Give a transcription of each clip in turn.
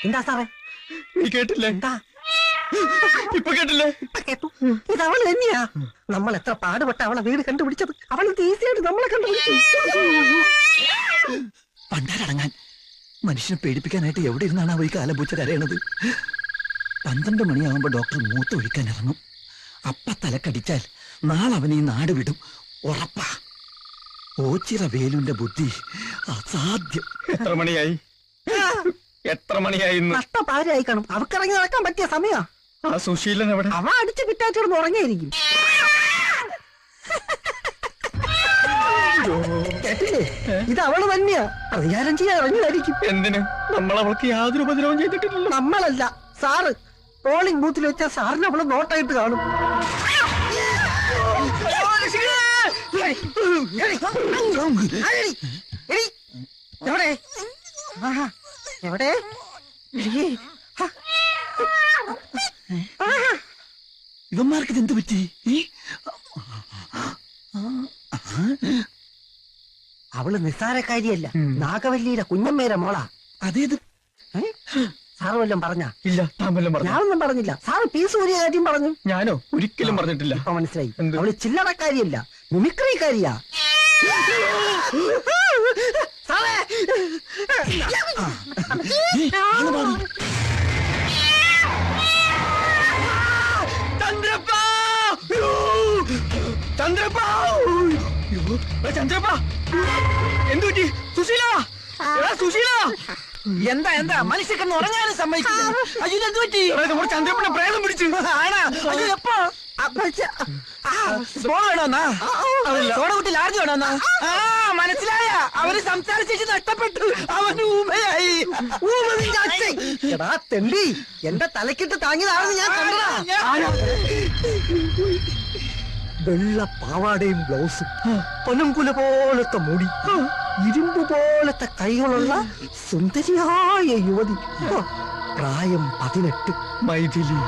എന്താ സാറേ? നീ കേട്ടില്ലേ? എന്താ ഇപ്പൊ കേട്ടില്ലേ? കേട്ടു. ഇത് അവൾ തന്നെയാ. നമ്മൾ എത്ര പാടുപെട്ട അവളെ വീട് കണ്ടുപിടിച്ചത്. അവൾ ഈസിയായിട്ട് നമ്മളെ കണ്ടുപിടിച്ചു. പണ്ടാരടങ്ങാൻ മനുഷ്യനെ പേടിപ്പിക്കാനായിട്ട് എവിടെ ഇരുന്നാണ് അവ ഈ കാലം പൂച്ച കരയണത്? 12 മണിയാകുമ്പോ ഡോക്ടർ മൂത്ത് ഒഴിക്കാൻ ഇറങ്ങും. അപ്പ തലക്കടിച്ചാൽ നാളെ അവൻ ഈ നാട് വിടും, ഉറപ്പാ. ഓച്ചിറ വേലുന്റെ ബുദ്ധി അസാധ്യം. എത്ര മണിയായി? നഷ്ടപാരായി കാണും. അവക്കിറങ്ങി നടക്കാൻ പറ്റിയ സമയാ. ആ സുശീലൻ എവിടെ? അവ അടിച്ച് പിറ്റാച്ചിടന്ന് ഉറങ്ങിയിരിക്കും. കേട്ടില്ലേ? ഇത് അവള് തന്നെയാ. പ്രതികാരം ചെയ്യാൻ ഇറങ്ങിയതായിരിക്കും. എന്തിന്? നമ്മൾ അവൾക്ക് യാതൊരു ഉപദ്രവം ചെയ്തിട്ടില്ലല്ലോ. നമ്മളല്ല, സാറ്. പോളിംഗ് ബൂത്തിൽ വെച്ചാൽ സാറിന് അവള് നോട്ടായിട്ട് കാണും. എവിടെ എവിടെ? ഇവന്മാർക്ക് ഇതെന്ത് പറ്റി? അവള് നിസ്സാരക്കാരിയല്ല, നാഗവല്ലിയുടെ കുഞ്ഞമ്മേരെ മോളാ. അതേത്? സാറ് വല്ലതും പറഞ്ഞ? ഇല്ല, താൻ വല്ലതും പറഞ്ഞു? ഞാനൊന്നും പറഞ്ഞില്ല. സാറ് പീസ് ഊരിയ കാര്യം പറഞ്ഞു. ഞാനോ? ഒരിക്കലും പറഞ്ഞിട്ടില്ല. ഇപ്പൊ മനസ്സിലായി. അവള് ചില്ലറക്കാരിയല്ല, മിമിക്രിക്കാരിയാ. സാറേ എന്തുപറ്റി? സുശീല, സുശീല, എന്താ എന്താ മനുഷ്യക്കെന്ന് ഉറങ്ങാനും സമ്മതിക്കില്ല. അയ്യോ എന്ത് പറ്റി? ചന്ദ്രപ്പനെ പ്രേതം പിടിച്ചു. ആണാ? അയ്യോ എപ്പോ? സോഡ വേണോന്നാ? സോഡ കുട്ടി ലാർജ് വേണോന്നാ? മനസ്സിലായ? അവര് സംസാരിച്ചു നഷ്ടപ്പെട്ടു. അവന് ഊമയായി. എടാ തെണ്ടി, എന്റെ തലക്കിട്ട് താങ്ങിയതാണെന്ന് ഞാൻ കണ്ടതാ. വെള്ള പാവാടയും ബ്ലൗസും, പനംകുല പോലത്തെ മുടി, ഇരുമ്പ് പോലത്തെ കൈകളുള്ള സുന്ദരിയായ യുവതി, പ്രായം 18. മൈഥിലി.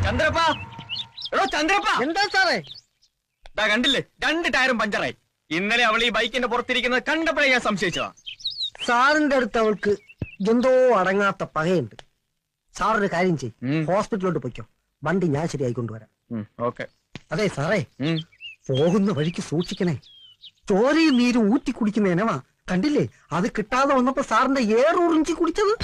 ചന്ദ്രപ്പ, ചന്ദ്രപ്പ. എന്താ സാറേ? കണ്ടില്ലേ, 2 ടയറും പഞ്ചറായി. ഇന്നലെ അവൾ ഈ ബൈക്കിന്റെ പുറത്തിരിക്കുന്നത് കണ്ടപ്പോഴേ ഞാൻ സംശയിച്ചതാ. സാറിന്റെ അടുത്ത് അവൾക്ക് എന്തോ അടങ്ങാത്ത പകയുണ്ട്. സാറൊരു കാര്യം ചെയ്യും, ഹോസ്പിറ്റലിലോട്ട് പൊയ്ക്കോ. വണ്ടി ഞാൻ ശരിയായി കൊണ്ടുവരാം. ഓക്കെ. അതെ സാറേ, പോകുന്ന വഴിക്ക് സൂക്ഷിക്കണേ. ചോരയും നീരും ഊറ്റി കുടിക്കുന്ന ഇനവാ. കണ്ടില്ലേ, അത് കിട്ടാതെ വന്നപ്പോ സാറിന്റെ ഏറുറിഞ്ചി കുടിച്ചത്.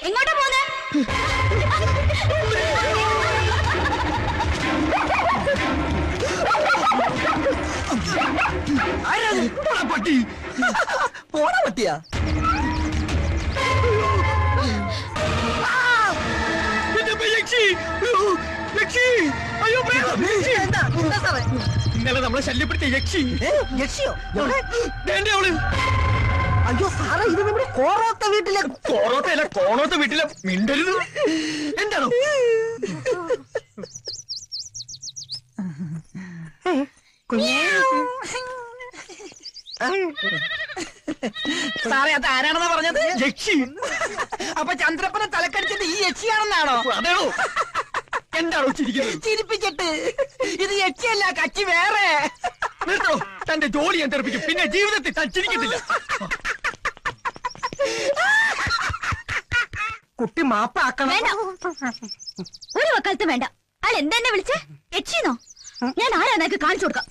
എങ്ങോട്ടാ പോന്നെ? പോണ പട്ടിയാ? ഇന്നലെ നമ്മളെ ശല്യപ്പെടുത്തിയ യക്ഷി. യക്ഷിയോ? അവള്. അയ്യോ സാറേ, ഇത് നമ്മുടെ കോറോത്ത വീട്ടിലെ. കോറോത്തല്ല, കോണോത്ത വീട്ടിലെ. മിണ്ടരുത്. എന്താണോ? സാറേ, അത് ആരാണെന്നാ പറഞ്ഞത്? യക്ഷി. അപ്പൊ ചന്ദ്രപ്പനെ തലക്കടിച്ചത് ഈ യക്ഷിയാണെന്നാണോ? അതെയോ? എന്താണോ ചിരിക്കുന്നത്? ചിരിപ്പിച്ചിട്ട്. ഇത് യക്ഷിയല്ല, കച്ചി വേറെ. നിർത്തോ, തന്റെ ജോലി ഞാൻ തെറിപ്പിക്കും. പിന്നെ ജീവിതത്തിൽ താൻ ചിരിക്കത്തില്ല. കുട്ടി മാപ്പാക്കണം. ഒരു വക്കാലത്ത് വേണ്ട. അയാൾ എന്തെന്നെ വിളിച്ച് യക്ഷിന്നോ? ഞാൻ ആരാന്നൊക്കെ കാണിച്ചു കൊടുക്കാം.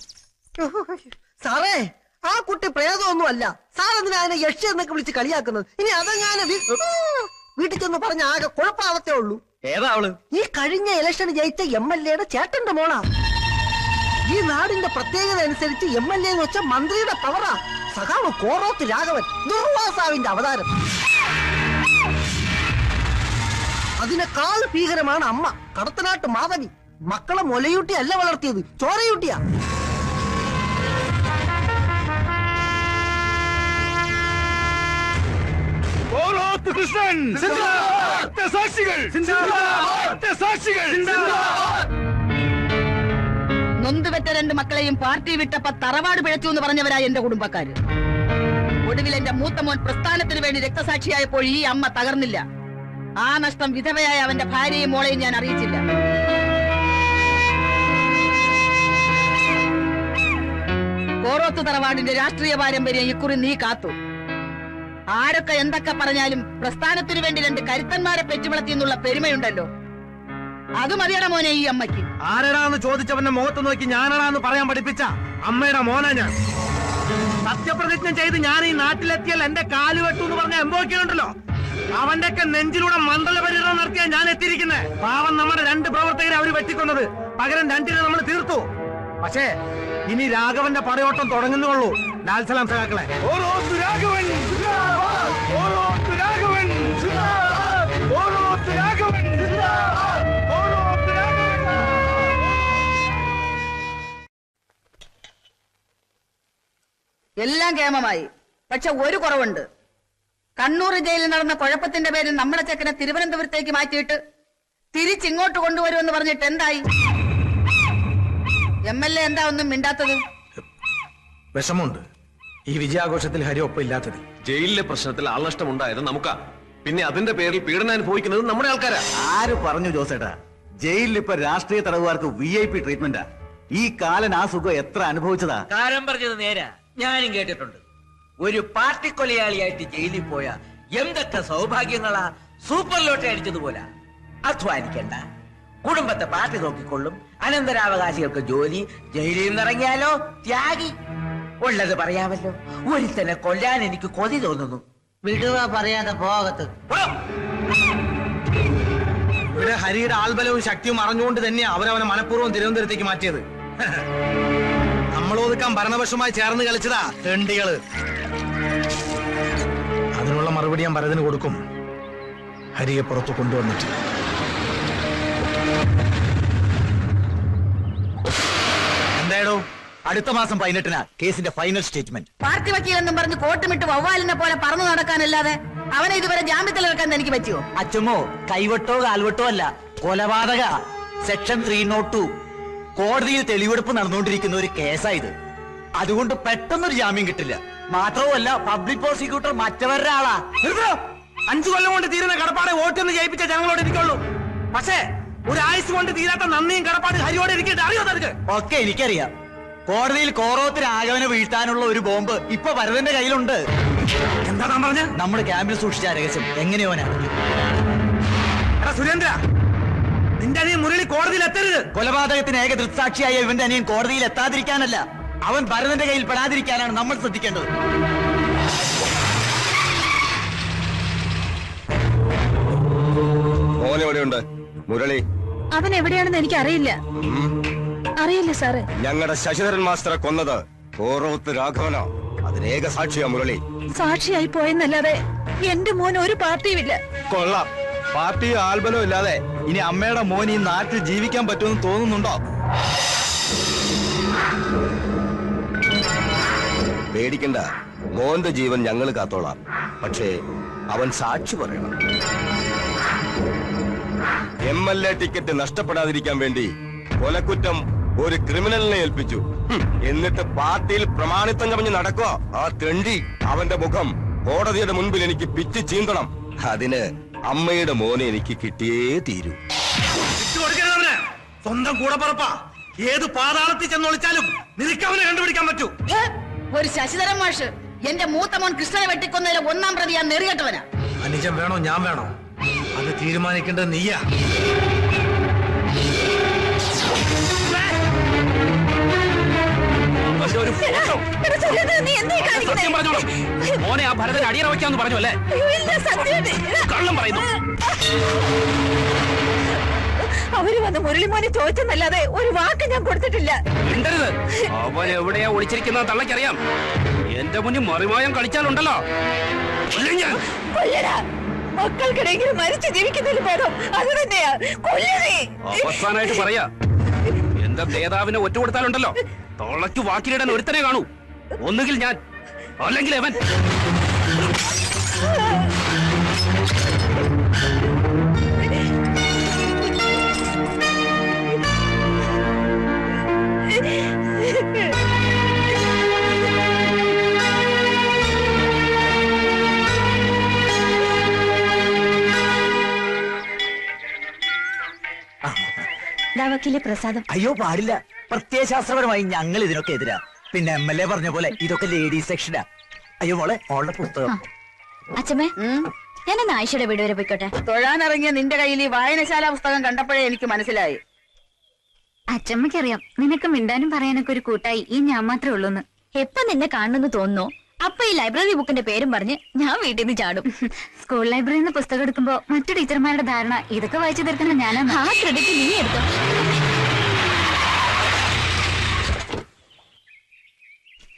സാറേ, ആ കുട്ടി പ്രേതമൊന്നും അല്ല. സാറെന്തിനാ അതിനെ യക്ഷി എന്നൊക്കെ വിളിച്ച് കളിയാക്കുന്നത്? ഇനി അതെങ്ങാനും വീട്ടിൽ ചെന്ന് പറഞ്ഞ ആകെ കുഴപ്പാവത്തേ ഉള്ളൂ. ഏതാ അവള്? ഈ കഴിഞ്ഞ ഇലക്ഷൻ ജയിച്ച MLA-യുടെ ചേട്ടന്റെ മോളാ. ഈ നാടിന്റെ പ്രത്യേകത അനുസരിച്ച് MLA എന്ന് വെച്ച മന്ത്രിയുടെ പവറാ. സഖാവ് കോറോത്ത് രാഘവൻ, ദുർവാസാവിന്റെ അവതാരം. അതിനേക്കാൾ ഭീകരമാണ് അമ്മ കടത്തനാട്ട് മാധവി. മക്കളെ മുലയൂട്ടി അല്ല വളർത്തിയത്, ചോരയൂട്ടിയാ. കൃഷ്ണൻ സാക്ഷികൾ. നൊന്തുപെറ്റ 2 മക്കളെയും പാർട്ടി വിട്ടപ്പ തറവാട് പിഴച്ചു എന്ന് പറഞ്ഞവരായ എന്റെ കുടുംബക്കാര്. ഒടുവിൽ എന്റെ മൂത്ത മോൻ പ്രസ്ഥാനത്തിന് വേണ്ടി രക്തസാക്ഷിയായപ്പോൾ ഈ അമ്മ തകർന്നില്ല. ആ നഷ്ടം വിധവയായ അവന്റെ ഭാര്യയും മോളെയും ഞാൻ അറിയിച്ചില്ല. കോറോത്ത് തറവാടിന്റെ രാഷ്ട്രീയ പാരമ്പര്യം ഇക്കുറി നീ കാത്തു. ആരൊക്കെ എന്തൊക്കെ പറഞ്ഞാലും പ്രസ്ഥാനത്തിനു വേണ്ടി 2 കരുത്തന്മാരെ പെറ്റുവളർത്തി എന്നുള്ള പെരുമയുണ്ടല്ലോ. അത് മതിയടാ മോനെ ഈ അമ്മയ്ക്ക്. ആരടാന്ന് ചോദിച്ചവന്റെ മുഖത്ത് നോക്കി ഞാനടാന്ന് പറയാൻ പഠിപ്പിച്ച അമ്മയുടെ മോനാ ഞാൻ. സത്യപ്രതിജ്ഞ ചെയ്ത് ഞാൻ ഈ നാട്ടിലെത്തിയാൽ എന്റെ കാല് വെട്ടു എന്ന് പറഞ്ഞ എംബോക്കിയുണ്ടല്ലോ, അവന്റെ ഒക്കെ നെഞ്ചിലൂടെ മണ്ഡല പര്യടനം നടത്തിയാ ഞാൻ എത്തിയിരിക്കുന്നത്. പാവം നമ്മുടെ 2 പ്രവർത്തകരെ അവര് വെട്ടിക്കൊന്നത്, പകരം 2 നമ്മൾ തീർത്തു. പക്ഷേ ഇനി രാഘവന്റെ പടയോട്ടം തുടങ്ങുന്നുള്ളൂ. ലാൽസലാം സഖാക്കളെ. എല്ലാം കേമമായി. പക്ഷെ ഒരു കുറവുണ്ട്. കണ്ണൂർ ജയിലിൽ നടന്ന കുഴപ്പത്തിന്റെ പേരിൽ നമ്മുടെ ചെക്കനെ തിരുവനന്തപുരത്തേക്ക് മാറ്റിയിട്ട് തിരിച്ചിങ്ങോട്ട് കൊണ്ടുവരുമെന്ന് പറഞ്ഞിട്ട് എന്തായി? MLA എന്താ ഒന്നും മിണ്ടാത്തത്? വിഷമുണ്ട് ഈ വിജയാഘോഷത്തിൽ ഹരി ഒപ്പം ഇല്ലാത്തത്. ജയിലിലെ പ്രശ്നത്തിൽ ആൾനഷ്ടമുണ്ടായത് നമുക്കാ. പിന്നെ അതിന്റെ പേരിൽ പീഡനം അനുഭവിക്കുന്നത് നമ്മുടെ ആൾക്കാരാ. ആര് പറഞ്ഞു ജോസേട്ടാ? ജയിലിൽ ഇപ്പൊ രാഷ്ട്രീയ തടവുകാർക്ക് VIP ട്രീറ്റ്മെന്റാ. ഈ കാലൻ ആ സുഖം എത്ര അനുഭവിച്ചതാ. കാരം പറഞ്ഞത് നേരാ, ഞാനും കേട്ടിട്ടുണ്ട്. ഒരു പാർട്ടി കൊലയാളിയായിട്ട് ജയിലിൽ പോയ എന്തൊക്കെ സൗഭാഗ്യങ്ങളാ. Super lottery അടിച്ചതുപോലെ. അധ്വാനിക്കണ്ട, കുടുംബത്തെ പാർട്ടി നോക്കിക്കൊള്ളും, അനന്തരാവകാശികൾക്ക് ജോലി, ജയിലിൽ നിന്നിറങ്ങിയാലോ ത്യാഗി. ഉള്ളത് പറയാമല്ലോ, ഒരുത്തനെ കൊല്ലാൻ എനിക്ക് കൊതി തോന്നുന്നു. വിടുക പറയാതെ പോകത്ത്. ഇവിടെ ഹരിയുടെ ആൾബലവും ശക്തിയും അറിഞ്ഞുകൊണ്ട് തന്നെയാ അവരവനെ മനഃപൂർവ്വം തിരുവനന്തപുരത്തേക്ക് മാറ്റിയത്. നമ്മൾ ഒതുക്കാൻ ഭരണപക്ഷമായി ചേർന്ന് കളിച്ചതാ തെണ്ടികള്. അതിനുള്ള മറുപടി ഞാൻ ഭരതന് കൊടുക്കും, ഹരിയെ പുറത്തു കൊണ്ടുവന്നിട്ട്. എന്തായാലോ അടുത്ത മാസം 18-നാ കേസിന്റെ ഫൈനൽ സ്റ്റേറ്റ്മെന്റ്. പാർട്ടി വക്കീലെന്നും പറഞ്ഞ് കോട്ടുമിട്ട് വവ്വാലിനെ പോലെ പറന്നു നടക്കാനല്ലാതെ അവനെ ഇതുവരെ ജാമ്യത്തിൽ ഇറക്കാൻ എനിക്ക് പറ്റുമോ? അച്ഛമ്മോ, കൈവട്ടോ കാൽവട്ടോ അല്ല, കൊലപാതക. സെക്ഷൻ 302. കോടതിയിൽ തെളിവെടുപ്പ് നടന്നുകൊണ്ടിരിക്കുന്ന ഒരു കേസായത്. അതുകൊണ്ട് പെട്ടെന്നൊരു ജാമ്യം കിട്ടില്ല. മാത്രവുമല്ല, പബ്ലിക് പ്രോസിക്യൂട്ടർ മറ്റവരുടെ ആളാ. 5 കൊല്ലം കൊണ്ട് തീരുന്ന കടപ്പാടെ വോട്ടൊന്ന് ജയിപ്പിച്ച ജനങ്ങളോട് ഇരിക്കുള്ളൂ. പക്ഷേ ഒരു ആയുസ് കൊണ്ട് തീരാത്ത നന്ദിയും കടപ്പാട് ഹരിയോട് ഇരിക്കട്ടെ. അറിയോ നിനക്ക്? ഒക്കെ എനിക്കറിയാം. കോടതിയിൽ കോറോത്ത് രാഘവനെ വീഴ്ത്താനുള്ള ഒരു ബോംബ് ഇപ്പൊ ഭരതന്റെ കയ്യിലുണ്ട്. എന്താ താൻ പറഞ്ഞ? നമ്മുടെ ക്യാമ്പിൽ സൂക്ഷിച്ച രഹസ്യം എങ്ങനെയോനാണ്. സുരേന്ദ്ര, നിന്റെ അനിയൻ മുരളി കോടതിയിൽ എത്തരുത്. കൊലപാതകത്തിന് ഏക ദൃക്സാക്ഷിയായ ഇവന്റെ അനിയൻ കോടതിയിൽ എത്താതിരിക്കാനല്ല, അവൻ ഭരതന്റെ കയ്യിൽ പെടാതിരിക്കാനാണ് നമ്മൾ ശ്രദ്ധിക്കേണ്ടത്. മോൻ എവിടെയുണ്ട്? മുരളി അവൻ എവിടെയാണെന്ന് എനിക്ക് അറിയില്ല. അറിയില്ല സാറ്. ഞങ്ങളുടെ ശശിധരൻ മാസ്റ്ററെ കൊന്നത് കോറോത്ത് രാഘവനോ? അതിനേക സാക്ഷിയാ മുരളി. സാക്ഷിയായി പോയെന്നല്ലാതെ എന്റെ മോൻ ഒരു പാർട്ടിയുമില്ല. കൊള്ളാം. പാർട്ടി ആൽബലം ഇല്ലാതെ ഇനി അമ്മയുടെ മോൻ ഈ നാട്ടിൽ ജീവിക്കാൻ പറ്റുമെന്ന് തോന്നുന്നുണ്ടോ? പേടിക്കണ്ട, മോന്റെ ജീവൻ ഞങ്ങൾ കാത്തോളാം. പക്ഷേ അവൻ സാക്ഷി പറയണം. MLA ടിക്കറ്റ് നഷ്ടപ്പെടാതിരിക്കാൻ വേണ്ടി കൊലക്കുറ്റം ഒരു ക്രിമിനലിനെ ഏൽപ്പിച്ചു. എന്നിട്ട് പാർട്ടിയിൽ പ്രമാണിത്തം കവിഞ്ഞ് നടക്കുക ആ തെണ്ടി. അവന്റെ മുഖം കോടതിയുടെ മുൻപിൽ എനിക്ക് പിച്ച് ചീന്തണം. അതിന് അമ്മയുടെ മോനെ എനിക്ക് കിട്ടിയേ തീരൂ. സ്വന്തം കൂടപ്പറപ്പാ. ഏത് പാതാളത്തിൽ ചെന്നൊളിച്ചാലും നിനക്കവനെ കണ്ടുപിടിക്കാൻ പറ്റൂ. ഒരു ശശിധരൻ മാഷ് എന്റെ മൂത്ത മോൻ കൃഷ്ണനെ വെട്ടിക്കൊന്നതിലെ 1-ാം പ്രതി ഞാൻ നെറികെട്ടവനാ. അനുജൻ വേണോ ഞാൻ വേണോ അത് തീരുമാനിക്കേണ്ടത് നീയാ. മോനെ ആ ഭരതൻ അടിയറ വയ്ക്കാന്ന് പറഞ്ഞു അല്ലേ? കള്ളം പറയുന്നു. അവര് വന്ന് മുരളിമോനെ ചോദിച്ചെന്നല്ലാതെ ഒരു വാക്ക് ഞാൻ കൊടുത്തിട്ടില്ല. മിണ്ടരുത്. അവൻ എവിടെയാ ഒളിച്ചിരിക്കുന്ന തള്ളക്കറിയാം. എന്റെ മുന്നിൽ മറിമായം കളിച്ചാലുണ്ടല്ലോ ഞാൻ. കൊല്ലടാ. മക്കൾക്കിടയിൽ മരിച്ചു ജീവിക്കുന്നതിന് ഭേദം അത് തന്നെയാ. കൊല്ലണേ. അവസാനായിട്ട് പറയാ, എന്റെ നേതാവിനെ ഒറ്റ കൊടുത്താലുണ്ടല്ലോ തൊള്ളയ്ക്ക് വാക്കിലിടാൻ ഒരുത്തനെ കാണൂ. ഒന്നുകിൽ ഞാൻ, അല്ലെങ്കിൽ അവൻ. വക്കീലെ പ്രസാദം. അയ്യോ പാടില്ല, പ്രത്യയശാസ്ത്രപരമായി ഞങ്ങൾ ഇതിനൊക്കെ എതിരാ. പിന്നെ MLA പറഞ്ഞ പോലെ ഇതൊക്കെ ലേഡീസ് സെക്ഷനാ. അയ്യോ മോളെ, മോളുടെ പുസ്തകം. അച്ഛമ്മേ, ഞാനെന്ന് ആയിഷയുടെ വീട് വരെ പോയിക്കോട്ടെ. തൊഴാനിറങ്ങിയ നിന്റെ കയ്യിൽ ഈ വായനശാല പുസ്തകം കണ്ടപ്പോഴേ എനിക്ക് മനസ്സിലായി. അച്ഛമ്മയ്ക്കറിയാം നിനക്ക് മിണ്ടാനും പറയാനൊക്കെ ഒരു കൂട്ടായി ഈ ഞാൻ മാത്രമേ ഉള്ളൂന്ന്. എപ്പൊ നിന്നെ കാണുന്നു തോന്നുന്നു അപ്പൊ ഈ ലൈബ്രറി ബുക്കിന്റെ പേരും പറഞ്ഞ് ഞാൻ വീട്ടിൽ നിന്ന് ചാടും. സ്കൂൾ ലൈബ്രറിയിൽ നിന്ന് പുസ്തകം എടുക്കുമ്പോ മറ്റു ടീച്ചർമാരുടെ ധാരണ ഇതൊക്കെ വായിച്ചു തീർക്കുന്ന ഞാനാണ്. ആ ക്രെഡിറ്റ് നീ എടുത്തോ.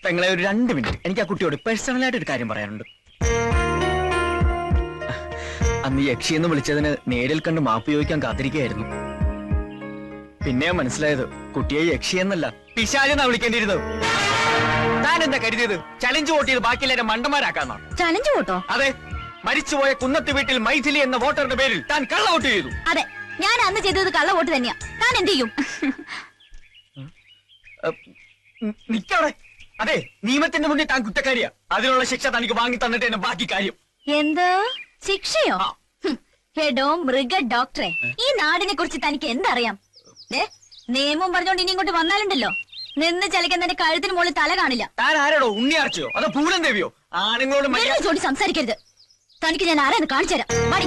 പെങ്ങളെ ഒരു 2 മിനിറ്റ്, എനിക്ക് ആ കുട്ടിയോട് പേഴ്സണലായിട്ട് ഒരു കാര്യം പറയാനുണ്ട്. അന്ന് യക്ഷിയെന്ന് വിളിച്ചതിന് നേരിൽ കണ്ട് മാപ്പ് ചോദിക്കാൻ കാത്തിരിക്കുകയായിരുന്നു. പിന്നെ മനസ്സിലായത് കുട്ടിയെ യക്ഷിയെന്നല്ല പിശാചെന്നാ വിളിക്കേണ്ടിയിരുന്നത്. താൻ എന്താ കരുതിയത്? ചലഞ്ച് വോട്ട് ചെയ്ത് ബാക്കിയെല്ലാവരും മണ്ടന്മാരാക്കാന്നാ? ചലഞ്ച് വോട്ടോ? അതെ, മരിച്ചുപോയ കുന്നത്ത് വീട്ടിൽ മൈഥിലി എന്ന വോട്ടറുടെ പേരിൽ താൻ കള്ള വോട്ട് ചെയ്തു. അതെ, ഞാൻ അന്ന് ചെയ്തത് കള്ള വോട്ട് തന്നെയാ. താൻ എന്ത് ചെയ്യും? നിക്കവിടെ. അതെ, നിയമത്തിന്റെ മുന്നിൽ താൻ കുറ്റക്കാരിയാ. അതിനുള്ള ശിക്ഷ തനിക്ക് വാങ്ങി തന്നിട്ട് തന്നെ ബാക്കി കാര്യം. എന്ത് ശിക്ഷയോ? ഹെഡോ മൃഗ ഡോക്ടറെ, ഈ നാടിനെ കുറിച്ച് തനിക്ക് എന്തറിയാം? നിയമം പറഞ്ഞോണ്ട് ഇനി ഇങ്ങോട്ട് വന്നാലുണ്ടല്ലോ, നിന്ന് ചലിക്കാൻ തന്റെ കഴുത്തിന് മുകളിൽ തല കാണില്ല. താൻ ആരോടോ, ഉണ്ണിയാർച്ചയോ അതോ പൂലൻ ദേവിയോ? ആണുങ്ങളോട് ചോടി സംസാരിക്കരുത്. തനിക്ക് ഞാൻ ആരാന്ന് കാണിച്ചു തരാം. മടി.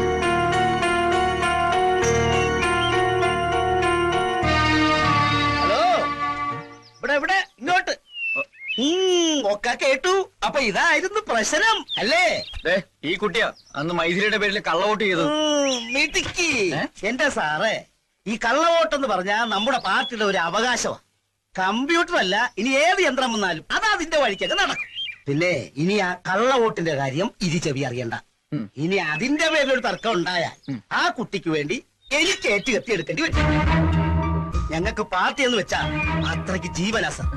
ഹലോ, ഇവിടെ ഇങ്ങോട്ട്. ഒക്കെ കേട്ടു. അപ്പൊ ഇതായിരുന്നു പ്രശ്നം അല്ലേ? ഈ കുട്ടിയാ അന്ന് മൈഥിലിയുടെ പേരിൽ കള്ളവോട്ട് ചെയ്തു. മിടുക്കി. എന്റെ സാറേ, ഈ കള്ളവോട്ടെന്ന് പറഞ്ഞാൽ നമ്മുടെ പാർട്ടിയുടെ ഒരു അവകാശമാണ്. കമ്പ്യൂട്ടർ അല്ല, ഇനി ഏത് യന്ത്രം വന്നാലും അത് അതിന്റെ വഴിക്കൊക്കെ നടക്കും. പിന്നെ ഇനി ആ കള്ളവോട്ടിന്റെ കാര്യം ചെവി അറിയണ്ട. ഇനി അതിന്റെ പേരിലൊരു തർക്കം ഉണ്ടായാൽ ആ കുട്ടിക്ക് വേണ്ടി എനിക്ക് ഏറ്റുകത്തി എടുക്കേണ്ടി വരും. ഞങ്ങൾക്ക് പാർട്ടി എന്ന് വെച്ചാ അത്രയ്ക്ക് ജീവനാ സാർ.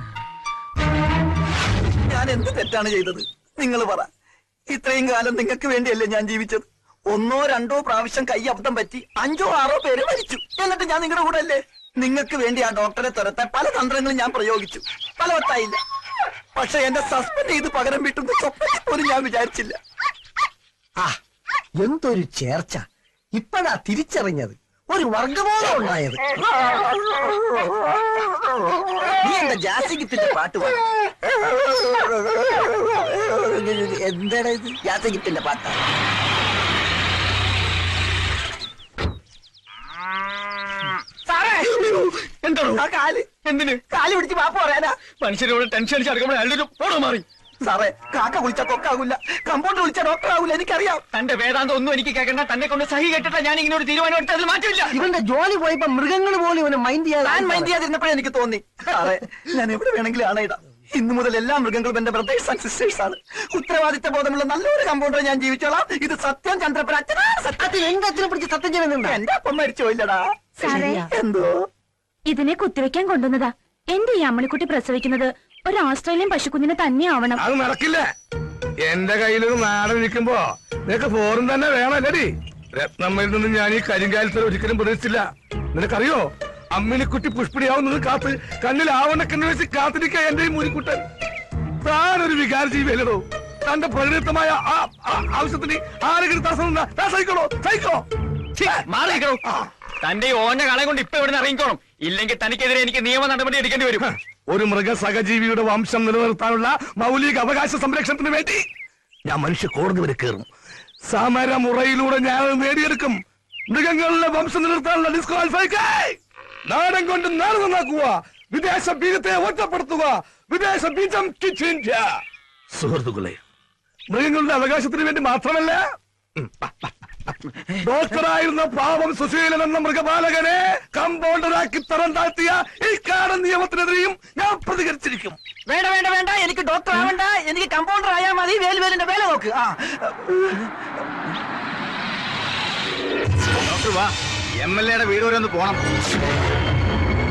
ഞാൻ എന്ത് തെറ്റാണ് ചെയ്തത്? നിങ്ങൾ പറ. ഇത്രയും കാലം നിങ്ങൾക്ക് വേണ്ടിയല്ലേ ഞാൻ ജീവിച്ചത്? 1 or 2 പ്രാവശ്യം കൈ അബദ്ധം പറ്റി 5 or 6 പേര് മരിച്ചു. എന്നിട്ട് ഞാൻ നിങ്ങളുടെ കൂടെ അല്ലേ? നിങ്ങൾക്ക് വേണ്ടി ആ ഡോക്ടറെ തുരത്താൻ പല തന്ത്രങ്ങളും ഞാൻ പ്രയോഗിച്ചു. ഫലവത്തായില്ല. പക്ഷെ എന്നെ സസ്പെൻഡ് ചെയ്ത് പകരം വീട്ടുന്ന സ്വപ്നത്തിൽ പോലും ഞാൻ വിചാരിച്ചില്ല. എന്തൊരു ചേർച്ച! ഇപ്പഴാ തിരിച്ചറിഞ്ഞത്, ഒരു വർഗബോധം ഉണ്ടായത്. നീ എന്റെ ജാസിഗിത്തിന്റെ പാട്ട് പാടും. എന്താണ് ഇത്? ജാസിഗിത്തിന്റെ പാട്ടാ. എന്തോ ആ കാല് എന്തിന്? കാല് പിടിച്ച് പാപ്പ് പറയാനാ? മനുഷ്യരോട് ടെൻഷൻ അടിച്ച് അടുക്കുമ്പോൾ അയാളൊരു പോടോ മാറി. സാറേ, കാക്ക വിളിച്ചാൽ കൊക്കാകൂല, കമ്പൗണ്ടർ വിളിച്ചാൽ ഡോക്ടർ ആകൂല. എനിക്കറിയാം. തന്റെ വേദാന്തം ഒന്നും എനിക്ക് കേൾക്കണ്ട. തന്നെ കൊണ്ട് സഹി കേട്ടിട്ടാ ഞാൻ ഇങ്ങനെ ഒരു തീരുമാനം എടുത്ത് അതിൽ മാറ്റമില്ല. ഇവന്റെ ജോലി പോയപ്പോ മൃഗങ്ങൾ പോലും ഇവനെ മൈൻഡ് ചെയ്യാതിരുന്നപ്പോഴേ എനിക്ക് തോന്നി. സാറേ, ഞാൻ എവിടെ വേണമെങ്കിലും ആണയിടാം. ഇന്നു മുതൽ എല്ലാ മൃഗങ്ങളും എന്റെ ബ്രദേഴ്സ് ആൻഡ് സിസ്റ്റേഴ്സ് ആണ്. ഉത്തരവാദിത്ത ബോധമുള്ള നല്ലൊരു കമ്പൗണ്ടർ ഞാൻ ജീവിച്ചോളാം. ഇത് സത്യം. ചന്ദ്രപ്പൻ സത്യത്തിൽ എന്റെ അച്ഛനെ പിടിച്ച് സത്യം ചെയ്യുന്നുണ്ട്. എന്റെ അപ്പം മരിച്ചോയില്ലടാ. എന്തോ ഇതിനെ കുത്തിവെക്കാൻ കൊണ്ടുവന്നതാ. എന്റെ ഈ അമ്മണിക്കുട്ടി പ്രസവിക്കുന്നത് ഒരു ഓസ്ട്രേലിയൻ പശുക്കുഞ്ഞിനെ തന്നെ ആവണം. അത് നടക്കില്ല. എന്റെ കയ്യിലൊരു നാടൻ ഇരിക്കുമ്പോ നിനക്ക് ഫോറും തന്നെ വേണമല്ലടി. രത്നമ്മയിൽ നിന്ന് ഞാൻ ഈ കരിങ്കാലത്തിൽ ഒരിക്കലും പ്രതീക്ഷിച്ചില്ല. നിനക്കറിയോ, അമ്മിനിക്കുട്ടി പുഷ്പിടിയാവുന്നത് കാത്ത് കണ്ണിൽ ആവണക്കെന്ന് വെച്ച് കാത്തിരിക്കുക എന്റെ ഈ മുരിക്കുട്ടൻ. താനൊരു വികാര ജീവിയല്ലോ. തന്റെ പരിണിതമായ ആവശ്യത്തിന് ആരെങ്കിലും സഹിക്കണോ? മാറിക്കണോ? തന്റെ ഓന്റെ കളയും കൊണ്ട് ഇപ്പൊ ഇവിടെ ഇറങ്ങിക്കോണം. ഇല്ലെങ്കിൽ തനിക്കെതിരെ എനിക്ക് നിയമ നടപടി എടുക്കേണ്ടി വരും. ഒരു മൃഗ സഹജീവിയുടെ വംശം നിലനിർത്താനുള്ള മൗലിക അവകാശ സംരക്ഷണത്തിന് വേണ്ടി ഞാൻ മനുഷ്യ കോടതി വരെ കയറും. സമരമുറയിലൂടെ ഞാൻ നേടിയെടുക്കും. മൃഗങ്ങളുടെ വംശം നിലനിർത്താനുള്ള ഡിസ്ക്വാളിഫൈ. നാടൻ കൊണ്ട് നാട് നന്നാക്കുക, വിദേശ ബീജത്തെ ഒറ്റപ്പെടുത്തുക, വിദേശ ബീജം സുഹൃത്തുക്കളെ, മൃഗങ്ങളുടെ അവകാശത്തിന് വേണ്ടി മാത്രമല്ല, ഡോക്ടറായിരുന്ന പാവം സുശീലൻ എന്ന മൃഗപാലകനെ കമ്പൗണ്ടറാക്കി തരം താഴ്ത്തിയ ഈ കാടൻ നിയമത്തിനെതിരെയും ഞാൻ പ്രതികരിച്ചിരിക്കും. വേണ്ട വേണ്ട വേണ്ട, എനിക്ക് ഡോക്ടർ ആവണ്ട, എനിക്ക് കമ്പൗണ്ടർ ആയാൽ മതി. വേലുവേലിന്റെ വേല നോക്ക്. ഡോക്ടർ വാ, MLA യുടെ വീട് വരെ ഒന്ന് പോണം.